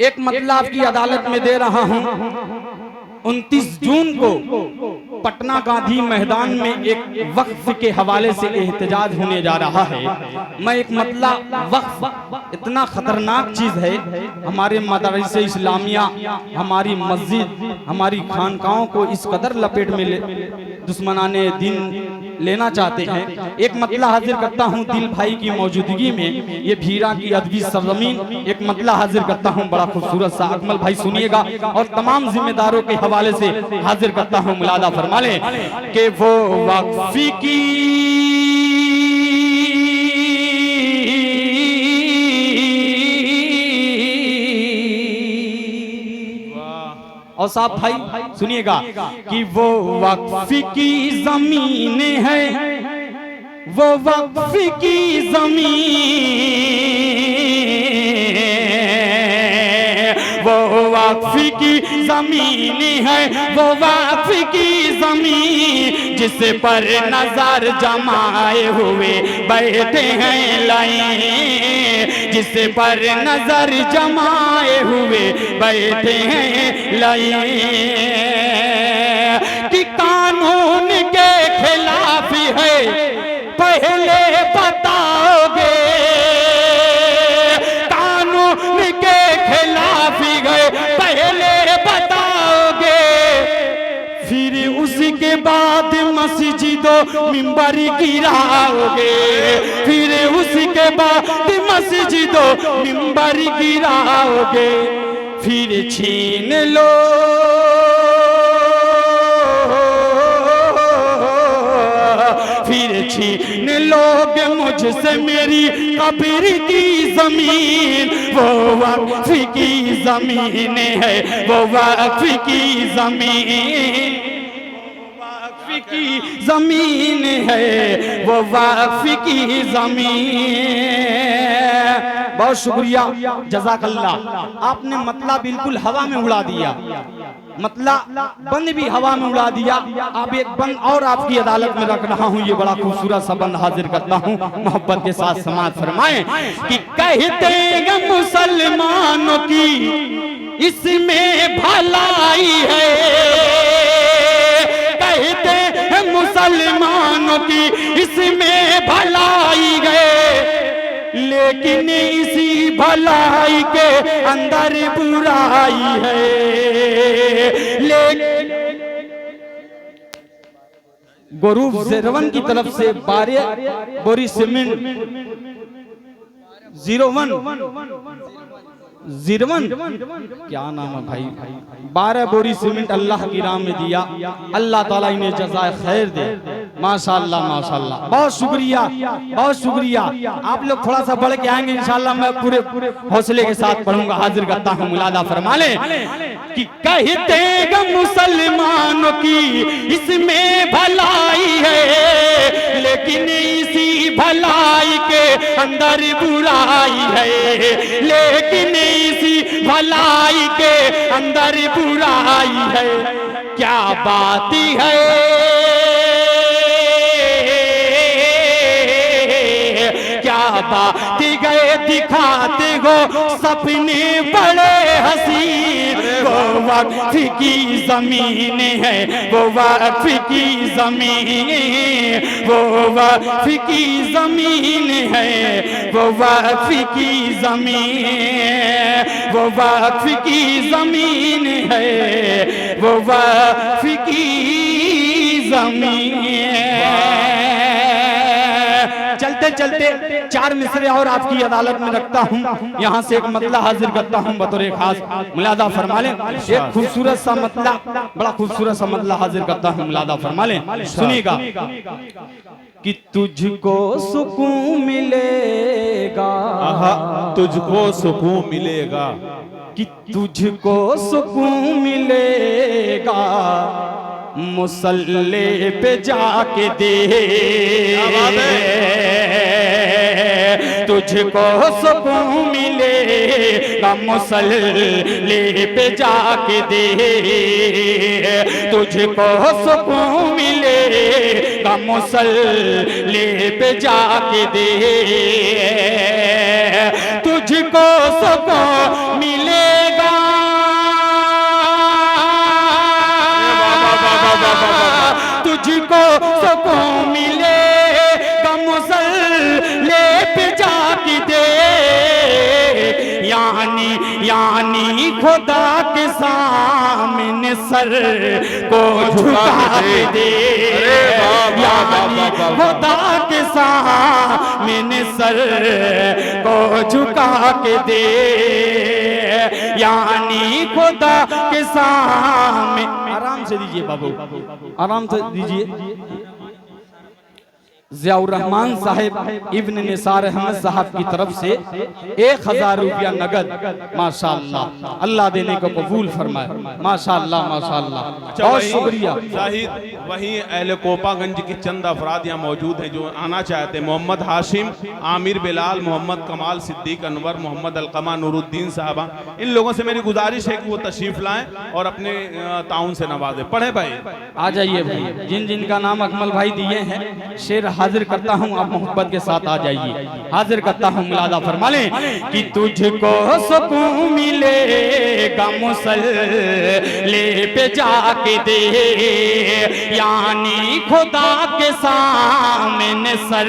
एक मतला आपकी अदालत में दे रहा हूं। 29 जून को पटना गांधी मैदान में एक वक्फ के हवाले से एहतजाज होने जा रहा है। मैं एक मतला, वक्फ इतना खतरनाक चीज है, हमारे मदरसे इस्लामिया, हमारी मस्जिद, हमारी खानकाहों को इस कदर लपेट में दुश्मनाने दिन लेना चाहते हैं। एक मतला हाजिर करता हूं दिल भाई की मौजूदगी में, ये भीरा की अदबी सरजमीन। एक मतला हाजिर करता हूं बड़ा खूबसूरत सा, अकमल भाई सुनिएगा, और तमाम जिम्मेदारों के हवाले से हाजिर करता हूं। मुलादा फरमा लें कि वो वक्फी की और साहब भाई सुनिएगा कि वो वक्फी की जमीन है, वो वक्फी की जमीन, वो वक्फी की जमीन है, वो वक्फी की जमीन, जिस पर नजर जमाए हुए बैठे हैं लाइन, जिस पर नजर जमाए हुए बैठे हैं लाइन, कि कानून के खिलाफ है पहले बताओगे, कानून के खिलाफ है पहले बताओगे, फिर उसके बाद मस्जिदों मिंबर गिराओगे, फिर उसके बाद मस्जिदों मिंबर गिराओगे, फिर छीन लो छीन लोगे मुझसे मेरी कब्र की जमीन, वो वक्फ की जमीन है, वो वक्फ की जमीन, वक्फ की जमीन है, वो वक्फ की जमीन। बहुत शुक्रिया, जज़ाकल्लाह। आपने मतला बिल्कुल हवा में उड़ा दिया, मतला बंद भी हवा में उड़ा दिया। आप एक बंद और आपकी अदालत में रख रहा हूं, ये बड़ा खूबसूरत सा बंद हाजिर करता हूं, मोहब्बत के साथ समाअत फरमाएं कि कहते हैं मुसलमानों की इसमें भलाई है, कहते हैं मुसलमानों की इसमें भलाई है, लेकिन इसी भलाई के अंदर बुराई है, लेकिन गुरूब ज़ेरवन की तरफ से 12 बोरी सीमेंट 01 क्या नाम है भाई, 12 बोरी सीमेंट अल्लाह की राह में दिया। अल्लाह ताला इन्हें जज़ाए खैर दे। माशाअल्लाह माशाअल्लाह, बहुत शुक्रिया, बहुत शुक्रिया। आप लोग थोड़ा सा बढ़ के आएंगे इंशाअल्लाह, मैं पूरे हौसले के साथ पढ़ूंगा। हाजिर करता हूँ, मुलादा फरमा ले कि कहते हैं मुसलमानों की इसमें भलाई है, लेकिन इसी भलाई के अंदर बुराई है, लेकिन इसी भलाई के अंदर बुराई है। क्या बात है, क्या बात गए दिखाते हो सपने बड़े हसीन, वो वक्फ की जमीन है, वो वक्फ की जमीन, वो वक्फ की जमीन है, वो वक्फ की जमीन, वो वक्फ की जमीन है, वो वक्फ की जमीन। चलते चलते 4 मिसरे और आपकी अदालत में रखता हूँ, यहाँ से एक मतला हाजिर करता हूँ बतौर खास। मुलादा फरमा लें, एक खूबसूरत सा मतला, बड़ा खूबसूरत सा मतला हाजिर करता हूँ। मुलादा फरमा लें, सुनिएगा कि तुझको सुकून मिलेगा, तुझको सुकून मिलेगा, कि तुझको सुकून मिलेगा, मुसल्ले पे जाके दे, तुझको सुकून मिलेगा, मुसल्ले पे जाके दे, तुझको सुकून मिलेगा, मुसल्ले पे जाके दे, तुझको सुकून मिलेगा, यानी खुदा के सामने सर को झुका दे, यानी खुदा के सामने सर को झुका के दे, यानी खुदा के सामने। आराम से दीजिए बाबू, आराम से दीजिए। ज़ियाउर रहमान साहब इब्न निसार अहमद साहब की तरफ से 1000 रुपया नगद, माशाअल्लाह, अल्लाह देने को कबूल फरमाए, माशाअल्लाह माशाअल्लाह, बहुत शुक्रिया। जाहिद वहीं अहले कोपागंज की चंद अफराद यहाँ मौजूद हैं जो आना चाहते हैं। मोहम्मद हाशिम, आमिर बिलाल, मोहम्मद कमाल, सिद्दीक अनवर, मोहम्मद अलकमा, नूरुद्दीन साहबा, इन लोगों से मेरी गुजारिश है कि वो तशरीफ लाएं और अपने ताउन से नवाजें। पढ़े भाई, आ जाइए भाई, जिन जिन का नाम अकमल भाई दिए हैं शेर हाजिर करता हूँ, आप मोहब्बत के साथ आ जाइए। हाजिर करता हूँ, मुलादा फरमा लें कि तुझको सुकून मिलेगा मुसल्ले पे जाके दे, यानी खुदा के सामने सर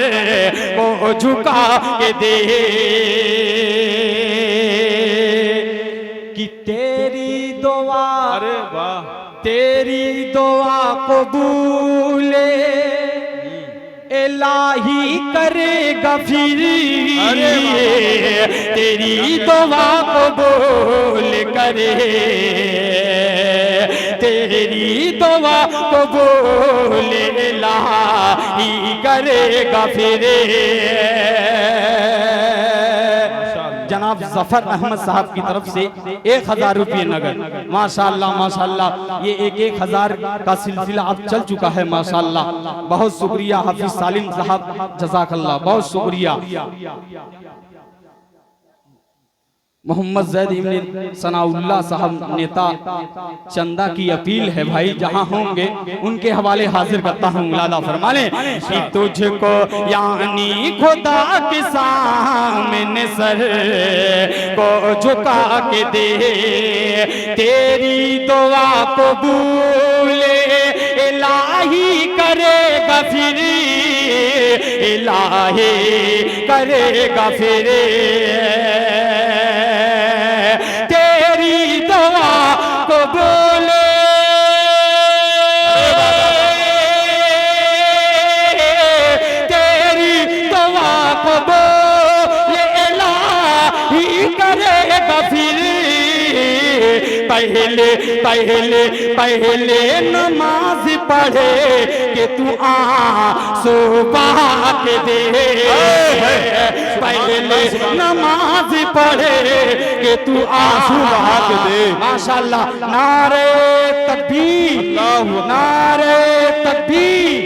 को झुका के दे, कि तेरी दुआ, अरे वाह, तेरी दुआ कबूले इलाही करेगा फिर, तेरी दुआ कबूल करे, तेरी दुआ कबूल इलाही करेगा फिर। जनाब जफर अहमद साहब की तरफ से 1000 रुपये नगद, माशाअल्लाह माशाअल्लाह। ये 1000 का सिलसिला अब चल चुका है, माशाअल्लाह, बहुत शुक्रिया। हाफिज सालिम साहब जज़ाकल्लाह, बहुत शुक्रिया। मोहम्मद जैद इब्न सनाउल्लाह साहब नेता, चंदा की अपील है भाई, जहां होंगे उनके हवाले हाजिर करता हूँ, मुलादा फरमा लें कि तुझको यानी खुदा के सामने सर को झुका के दे, तेरी दुआ कबूल इलाही करेगा फिर, इलाही करेगा फिर, तेरी दुआ कबूल पहले पहले पहले नमाज पढ़े कि तू आंसू बहा के दे, पहले नमाज पढ़े कि तू आंसू बहा के दे। माशाअल्लाह, नारे तकबीर, नारे तकबीर,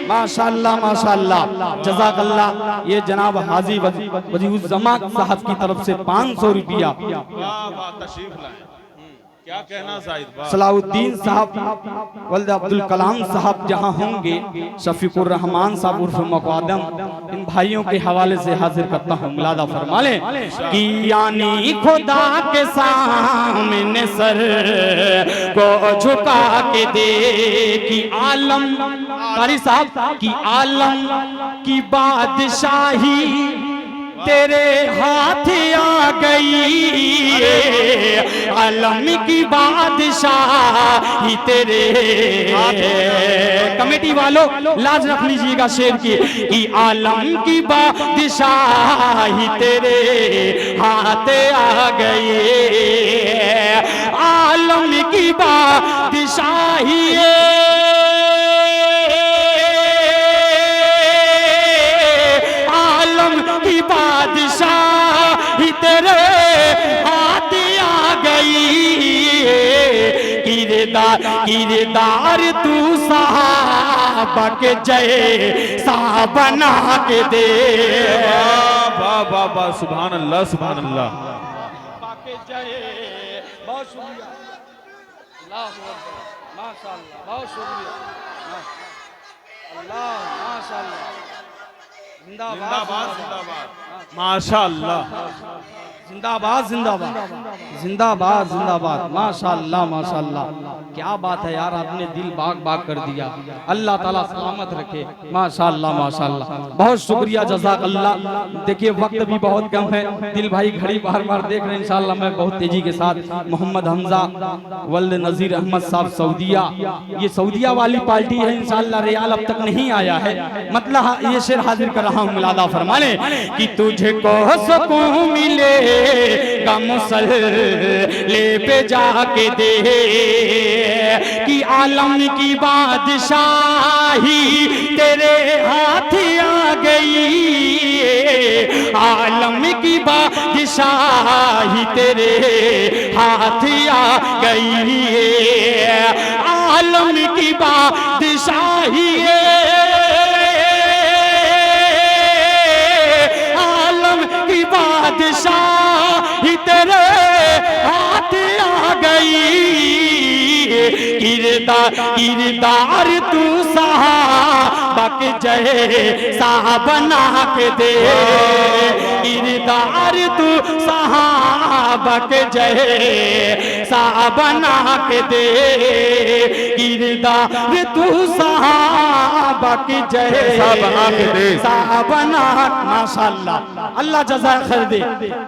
माशाअल्लाह माशाअल्लाह, जज़ाकल्लाह। ये जनाब हाजी वजीउज़्ज़मा साहब की तरफ से 500 रुपया। तशरीफ लाएं, क्या कहना साहिद। सलाउद्दीन साहब, वल्द अब्दुल कलाम साहब जहां होंगे, शफीकुर रहमान साहब उर्फ मुक़ादम, इन भाइयों के हवाले से हाजिर करता हूँ, मुलादा फरमा लें कि यानी खुदा के सामने सर को झुका के दे, कि आलम कारी साहब की आलम की बादशाही तेरे हाथ आ गई, आलम की बादशाही तेरे। कमेटी वालों लाज रख लीजिएगा शेर की, कि आलम की बादशाही तेरे हाथ आ गई, आलम की बादशाही बादशाही तेरे हाथ आ गई, किरदार किरदार तू साहबा के जय सा बना के दे। वाह वाह वाह, सुभान अल्लाह सुभान अल्लाह। बहुत शुक्रिया, माशाअल्लाह, बहुत शुक्रिया, अल्लाह माशाअल्लाह, जिंदाबाद जिंदाबाद, माशाअल्लाह। जिंदाबाद जिंदाबाद जिंदाबाद जिंदाबाद। माशाअल्लाह माशाअल्लाह, क्या बात है यार, आपने दिल बाग बाग कर दिया। अल्लाह ताला सलामत रखे। माशाअल्लाह माशाअल्लाह, बहुत शुक्रिया, जज़ाकल्लाह। देखिए वक्त भी बहुत कम है, दिल भाई घड़ी बार बार देख रहे हैं। इंशाअल्लाह मैं बहुत तेजी के साथ मोहम्मद हमजा वल्द नज़ीर अहमद साहब सऊदिया, ये सऊदिया वाली पार्टी है। इंशाअल्लाह रियाल अब तक नहीं आया है, मतलब ये शेर हाजिर कर रहा हूँ। मुलादा फरमाने कि तुझको सुकून मिले मुसल्ले पे जाके दे कि आलम की बादशाही तेरे हाथ आ गई, आलम की बादशाही तेरे हाथ आ गई, आलम की बादशाही आलम की बादशाही तेरे हाथ आ गई, किरदार तू साहबा के जैसा बना के दे, किरदार तू साहबा के जैसा बना के दे, किरदार तू साहबा के जैसा बना के दे, बना। माशाअल्लाह, अल्लाह जज़ा खैर दे,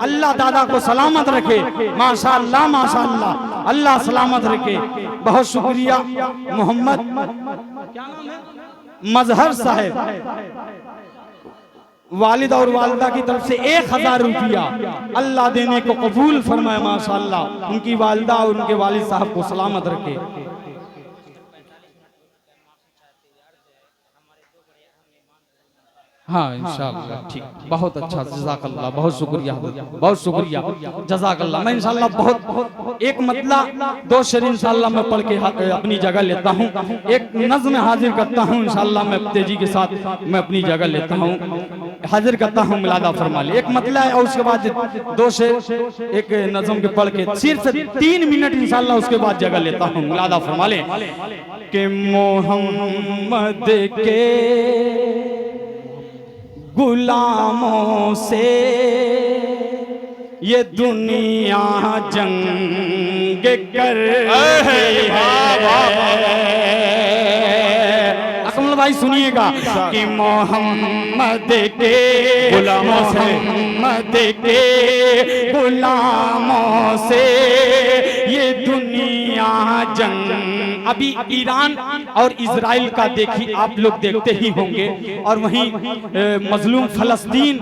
अल्लाह दादा को सलामत रखे। माशाअल्लाह माशाअल्लाह, अल्लाह सलामत रखे। बहुत शुक्रिया मोहम्मद क्या नाम है, मजहर साहब, वालिद और वालिदा की तरफ से 1000 रुपया अल्लाह देने को कबूल फरमाए। माशाअल्लाह, उनकी वालिदा और उनके वालिद साहब को सलामत रखे। हाँ इंशाअल्लाह ठीक, बहुत अच्छा, जज़ाकल्लाह, बहुत शुक्रिया, बहुत शुक्रिया, जज़ाकल्लाह। मैं इंशाअल्लाह बहुत एक मतला 2 शेर इंशाअल्लाह मैं पढ़ के अपनी जगह लेता हूँ, एक नज़्म हाजिर करता हूँ इंशाअल्लाह मैं तेजी के साथ मैं अपनी जगह लेता हूँ, हाजिर करता हूँ। मिलादा फरमा ले, एक मतला है और उसके बाद 2 शेर एक नज़्म के पढ़ के सिर्फ 3 मिनट इंशाअल्लाह उसके बाद जगह लेता हूँ। मिलादा फरमा ले कि मोहम्मद के गुलामों से ये दुनिया जंग कर अकमल भाई सुनिएगा कि मोहम्मद के गुलामों से, मोहम्मद के गुलामों से ये दुनिया जंग। अभी ईरान और इजराइल का देखिए आप लोग देखते ही होंगे, और वहीं मजलूम फलस्तीन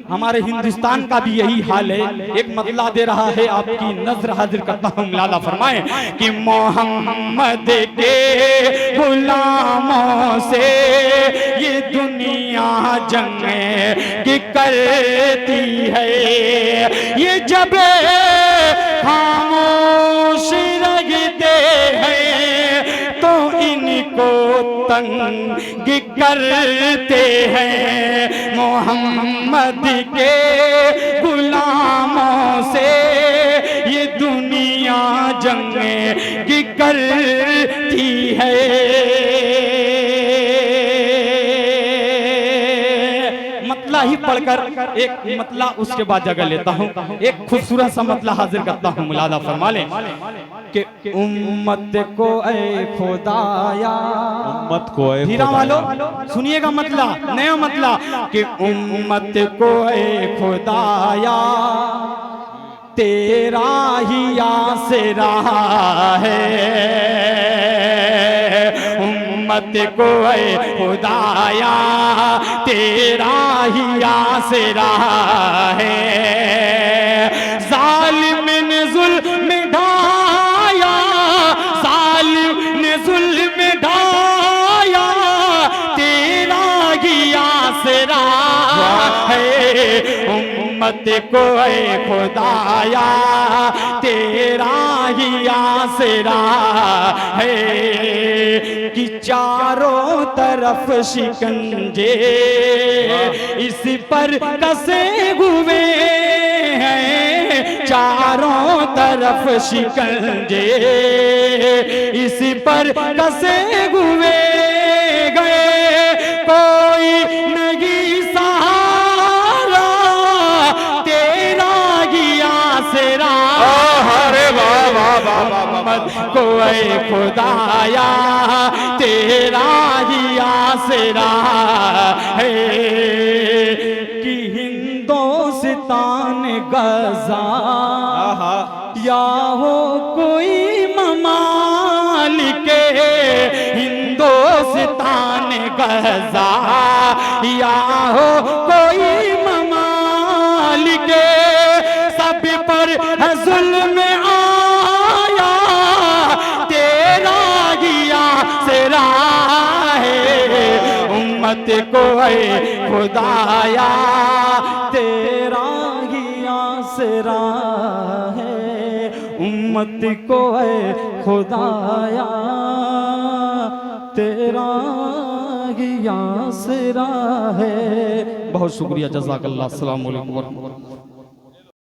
हमारे हिंदुस्तान का भी यही हाल है। एक मतला दे रहा है, आपकी नजर हाजिर करता हूँ। मिलादा फरमाए कि मोहम्मद के गुलामों से ये दुनिया जंग की करती है, ये जब खामोश रहते हैं तो इनको तंग करते हैं। मोहम्मद के गुलामों से ये दुनिया जंग की करती है। मतला ही पढ़कर एक मतला उसके बाद जगह लेता हूँ, एक खूबसूरत सा मतला हाजिर करता हूँ। मुलादा फरमा ले कि उम्मत को ऐ खुदाया, उम्मत को ऐ हीरा वालों सुनिएगा मतला, नया मतला कि उम्मत को ऐ खुदाया तेरा ही आसरा है, उम्मत को ऐ खुदाया तेरा ही आसरा है। जालिम ने जुल्म ढाया, जालिम ने जुल्म ढाया तेरा ही आसरा है। उम्मत को ऐ खुदाया तेरा ही आसरा है कि चारों तरफ शिकंजे इस पर कसे हुए हैं, चारों तरफ शिकंजे इस पर कसे हुए गए, कोई नहीं सहारा तेरा ही उम्मत को ऐ खुदाया तेरा ही आसरा है कि हिंदुस्तान गजा या हो कोई ममालिक हिंदुस्तान गजा या हो कोई ममालिक सब पर जुल्म आया तेरा ही आसरा है उम्मत को ऐ खुदाया तेरा ही आसरा है उम्मत को ऐ खुदाया तेरा ही आसरा है। बहुत शुक्रिया, जज़ाकल्लाह। अस्सलाम वालेकुम।